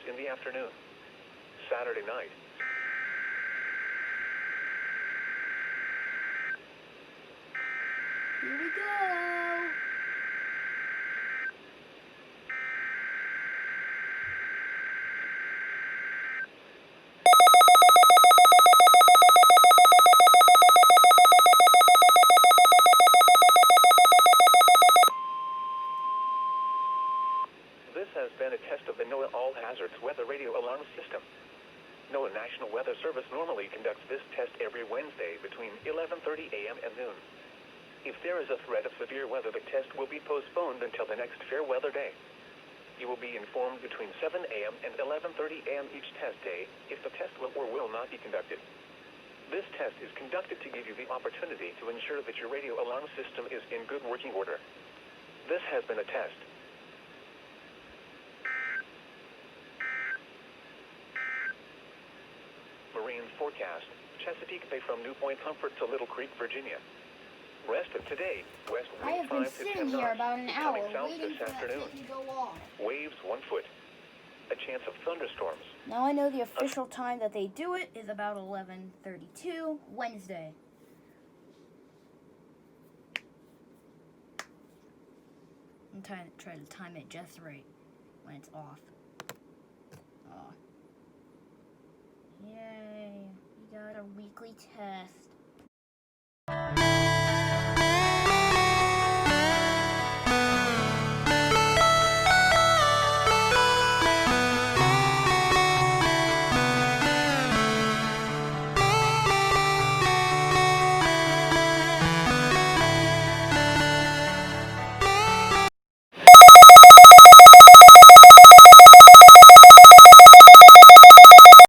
in the afternoon. Saturday night. Here we go. This has been a test of the NOAA All Hazards Weather Radio Alarm System. NOAA National Weather Service normally conducts this test every Wednesday between 11:30 a.m. and noon. If there is a threat of severe weather, the test will be postponed until the next fair weather day. You will be informed between 7 a.m. and 11:30 a.m. each test day if the test will or will not be conducted. This test is conducted to give you the opportunity to ensure that your radio alarm system is in good working order. This has been a test. Marine forecast, Chesapeake Bay from New Point Comfort to Little Creek, Virginia. Rest of today, west I have wind been 5 to sitting 10 here knots, about an hour coming south waiting this for that afternoon. thing to go off. Waves 1 foot. A chance of thunderstorms. Now I know the official time that they do it is about 11:32 Wednesday. I'm trying to time it just right when it's off. Oh. Yay, we got a weekly test.